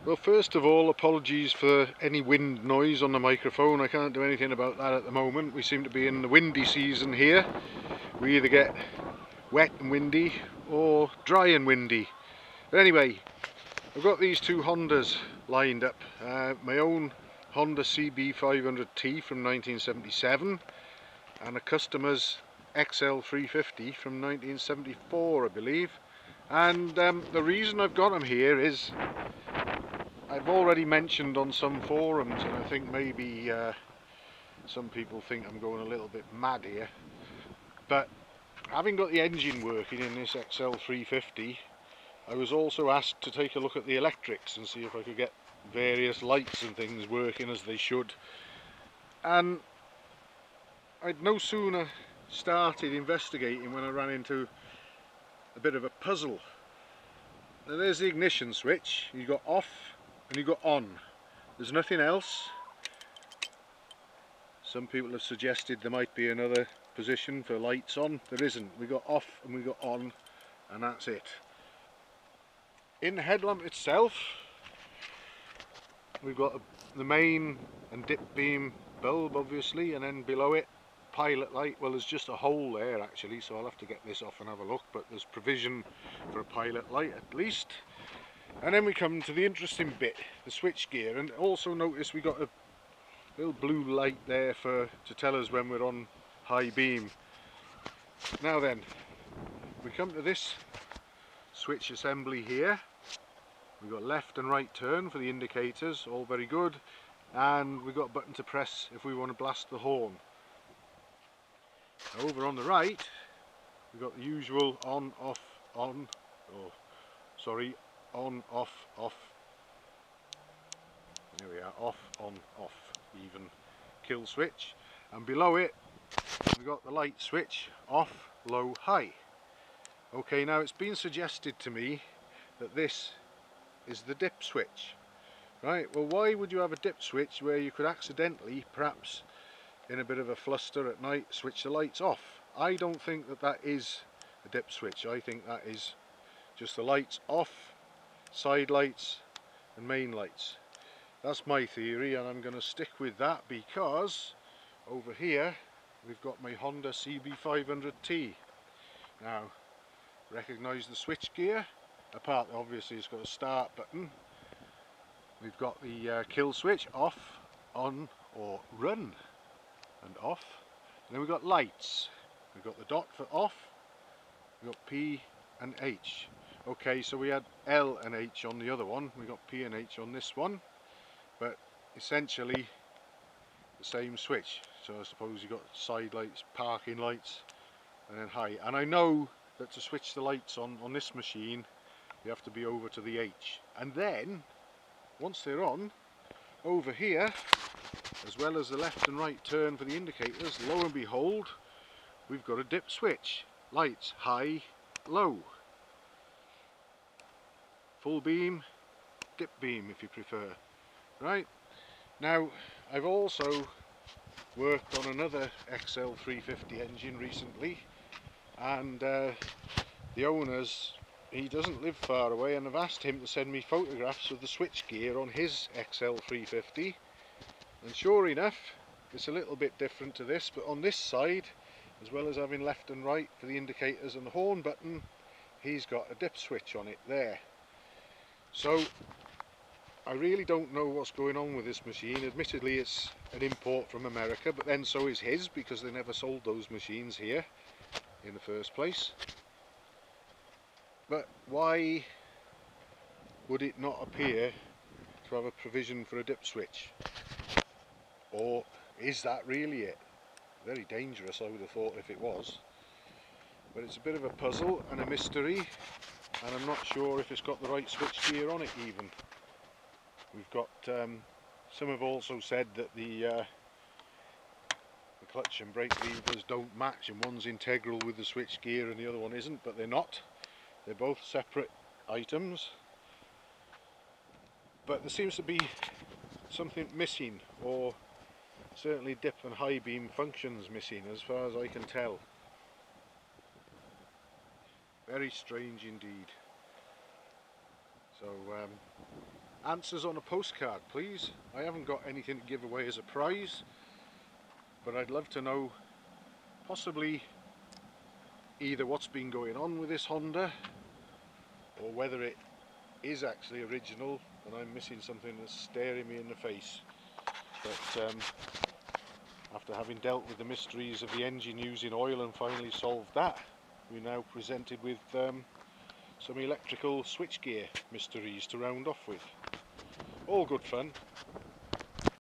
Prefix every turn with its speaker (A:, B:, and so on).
A: Well, first of all, apologies for any wind noise on the microphone. I can't do anything about that at the moment. We seem to be in the windy season here. We either get wet and windy or dry and windy. But anyway, I've got these two Hondas lined up. My own Honda CB500T from 1977 and a customer's XL350 from 1974, I believe. And the reason I've got them here is I've already mentioned on some forums, and I think maybe some people think I'm going a little bit mad here, but having got the engine working in this XL350, I was also asked to take a look at the electrics and see if I could get various lights and things working as they should. And I'd no sooner started investigating when I ran into a bit of a puzzle. Now there's the ignition switch. You got off and you got on. There's nothing else. Some people have suggested there might be another position for lights on. There isn't. We got off and we got on, and that's it. In the headlamp itself, we've got the main and dip beam bulb, obviously, and then below it pilot light. Well, there's just a hole there actually, so I'll have to get this off and have a look, but there's provision for a pilot light at least. And then we come to the interesting bit, the switch gear, and also notice we got a little blue light there to tell us when we're on high beam. Now then, we come to this switch assembly here. We've got left and right turn for the indicators, all very good, and we've got a button to press if we want to blast the horn. Over on the right, we've got the usual on, off, on, on, off. There we are, off, on, off, even kill switch. And below it, we've got the light switch, off, low, high. Okay, now it's been suggested to me that this is the dip switch. Right, well, why would you have a dip switch where you could accidentally, perhaps in a bit of a fluster at night, switch the lights off? I don't think that that is a dip switch. I think that is just the lights off, side lights and main lights. That's my theory, and I'm going to stick with that because over here we've got my Honda CB500T. Now, recognise the switch gear, apart obviously it's got a start button. We've got the kill switch, off, on or run, and off. And then we've got lights. We've got the dot for off, we've got P and H. Okay, so we had L and H on the other one, we got P and H on this one, but essentially the same switch. So I suppose you've got side lights, parking lights, and then high. And I know that to switch the lights on this machine, you have to be over to the H. And then, once they're on, over here, as well as the left and right turn for the indicators, lo and behold, we've got a dip switch. Lights, high, low. Full beam, dip beam if you prefer. Right, now I've also worked on another XL350 engine recently, and the owner's, he doesn't live far away, and I've asked him to send me photographs of the switch gear on his XL350, and sure enough it's a little bit different to this, but on this side, as well as having left and right for the indicators and the horn button, he's got a dip switch on it there. So I really don't know what's going on with this machine. Admittedly it's an import from America, but then so is his, because they never sold those machines here in the first place. But why would it not appear to have a provision for a dip switch? Or is that really it? Very dangerous, I would have thought, if it was. But it's a bit of a puzzle and a mystery, and I'm not sure if it's got the right switch gear on it even. We've got, some have also said that the clutch and brake levers don't match, and one's integral with the switch gear and the other one isn't, but they're not. They're both separate items. But there seems to be something missing, or certainly dip and high beam functions missing as far as I can tell. Very strange indeed. So answers on a postcard, please. I haven't got anything to give away as a prize, but I'd love to know possibly either what's been going on with this Honda, or whether it is actually original and I'm missing something that's staring me in the face. But after having dealt with the mysteries of the engine using oil and finally solved that, we're now presented with some electrical switchgear mysteries to round off with. All good fun.